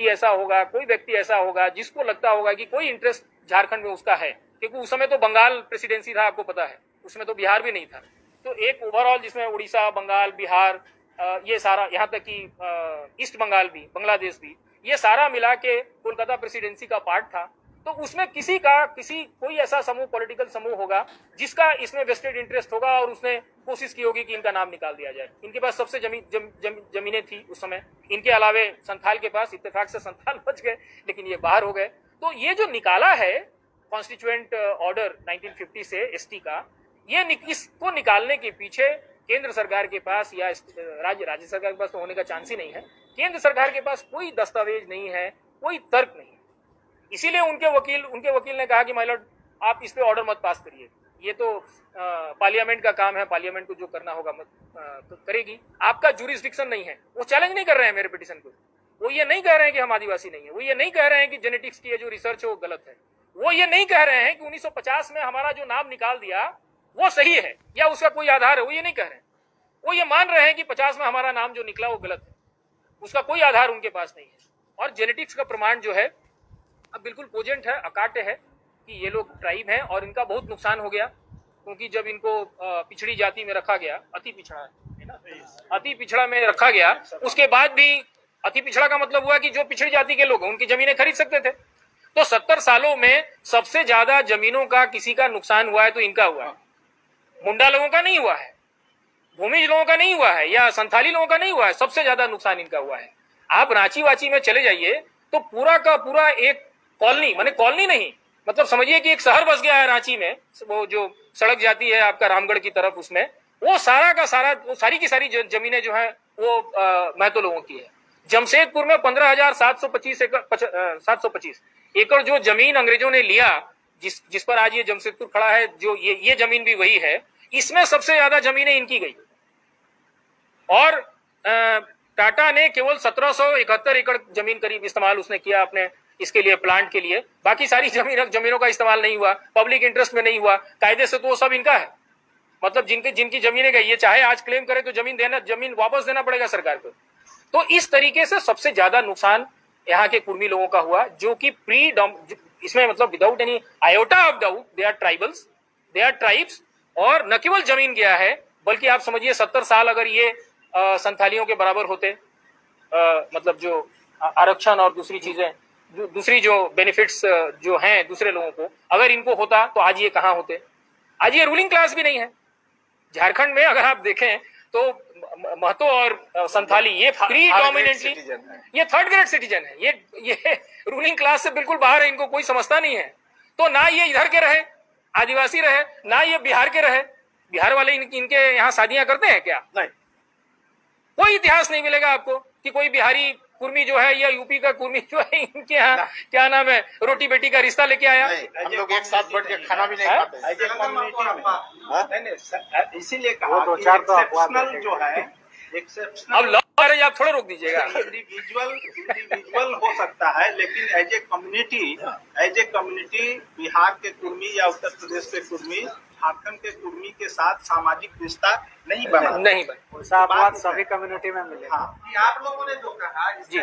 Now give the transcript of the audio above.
ऐसा होगा, कोई व्यक्ति ऐसा होगा जिसको लगता होगा कि कोई इंटरेस्ट झारखंड में उसका है, क्योंकि उस समय तो बंगाल प्रेसिडेंसी था, आपको पता है, उसमें तो बिहार भी नहीं था। तो एक ओवरऑल जिसमें उड़ीसा, बंगाल, बिहार, ये सारा, यहाँ तक कि ईस्ट बंगाल भी, बांग्लादेश भी, ये सारा मिला के कोलकाता प्रेसिडेंसी का पार्ट था। तो उसमें कोई ऐसा समूह, पॉलिटिकल समूह होगा जिसका इसमें वेस्टेड इंटरेस्ट होगा और उसने कोशिश की होगी कि इनका नाम निकाल दिया जाए। इनके पास सबसे जमीनें थी उस समय, इनके अलावे संथाल के पास, इत्तेफाक से संथाल बच गए लेकिन ये बाहर हो गए। तो ये जो निकाला है कॉन्स्टिट्यूएंट ऑर्डर 1950 से एसटी का, ये इसको निकालने के पीछे केंद्र सरकार के पास या राज्य सरकार के पास तो होने का चांस ही नहीं है। केंद्र सरकार के पास कोई दस्तावेज नहीं है, कोई तर्क नहीं है। इसीलिए उनके वकील ने कहा कि माय लॉर्ड, आप इस पे ऑर्डर मत पास करिए, ये तो पार्लियामेंट का काम है, पार्लियामेंट को जो करना होगा मत करेगी, आपका जुरिस्डिक्शन नहीं है। वो चैलेंज नहीं कर रहे हैं मेरे पिटीशन को, वो ये नहीं कह रहे हैं कि हम आदिवासी नहीं है, वो ये नहीं कह रहे हैं कि जेनेटिक्स की जो रिसर्च है वो गलत है, वो ये नहीं कह रहे हैं कि 1950 में हमारा जो नाम निकाल दिया वो सही है या उसका कोई आधार है, वो ये नहीं कह रहे हैं। वो ये मान रहे हैं कि 50 में हमारा नाम जो निकला वो गलत है, उसका कोई आधार उनके पास नहीं है। और जेनेटिक्स का प्रमाण जो है अब बिल्कुल कोजेंट है, अकाट्य है कि ये लोग ट्राइब हैं और इनका बहुत नुकसान हो गया, क्योंकि जब इनको पिछड़ी जाति में रखा गया, अति पिछड़ा है ना, अति पिछड़ा में रखा गया, उसके बाद भी अति पिछड़ा का मतलब हुआ कि जो पिछड़ी जाति के लोग उनकी जमीनें खरीद सकते थे। तो 70 सालों में सबसे ज्यादा जमीनों का किसी का नुकसान हुआ है तो इनका हुआ है, मुंडा लोगों का नहीं हुआ है, भूमिज लोगों का नहीं हुआ है, या संथाली लोगों का नहीं हुआ है, सबसे ज्यादा नुकसान इनका हुआ है। आप रांची वाची में चले जाइए तो पूरा का पूरा एक कॉलोनी, माने कॉलोनी नहीं, मतलब समझिए कि एक शहर बस गया है रांची में, वो जो सड़क जाती है आपका रामगढ़ की तरफ, उसमें वो सारा का सारा, वो सारी की सारी जमीनें जो है वो महतो लोगों की है। जमशेदपुर में 15,725 एकड़ 725 एकड़ जो जमीन अंग्रेजों ने लिया, जिस पर आज ये जमशेदपुर खड़ा है, जो ये जमीन भी वही है, इसमें सबसे ज्यादा जमीनें इनकी गई। और टाटा ने केवल 1771 एकड़ जमीन करीब इस्तेमाल उसने किया अपने इसके लिए, प्लांट के लिए। बाकी सारी जमीनों का इस्तेमाल नहीं हुआ, पब्लिक इंटरेस्ट में नहीं हुआ, कायदे से तो वो सब इनका है। मतलब जिनकी जमीनें गई, ये चाहे आज क्लेम करे तो जमीन वापस देना पड़ेगा सरकार को। तो इस तरीके से सबसे ज्यादा नुकसान यहाँ के कुर्मी लोगों का हुआ, जो कि इसमें मतलब without any iota of doubt they are tribals, they are tribes. और न केवल जमीन गया है, बल्कि आप समझिए 70 साल अगर ये संथालियों के बराबर होते, मतलब जो आरक्षण और दूसरी जो बेनिफिट्स जो हैं दूसरे लोगों को, अगर इनको होता तो आज ये कहाँ होते। आज ये रूलिंग क्लास भी नहीं है झारखंड में। अगर आप देखें तो महतो और संथाली ये प्रीडोमिनेंटली, ये थर्ड ग्रेड सिटीजन है, ये रूलिंग क्लास से बिल्कुल बाहर है, इनको कोई समझता नहीं है। तो ना ये इधर के रहे, आदिवासी रहे, ना ये बिहार के रहे। बिहार वाले इनके यहाँ शादियां करते हैं क्या? नहीं, कोई इतिहास नहीं मिलेगा आपको कि कोई बिहारी कुर्मी जो है या यूपी का कुर्मी जो है इनके यहाँ क्या नाम है, रोटी बेटी का रिश्ता लेके आया। हम लोग एक साथ बैठ के खाना भी नहीं खाते। इसीलिए एक्सेप्शनल जो है, एक्सेप्शनल। अब लव मैरिज आप थोड़ा रोक दीजिएगा। इंडिविजुअल हो सकता है, लेकिन एज ए कम्युनिटी बिहार के कुर्मी या उत्तर प्रदेश के कुर्मी झारखंड के कुर्मी के साथ सामाजिक रिश्ता नहीं बना। सभी कम्युनिटी में मिले। हाँ, आप लोगों ने जो कहा जी।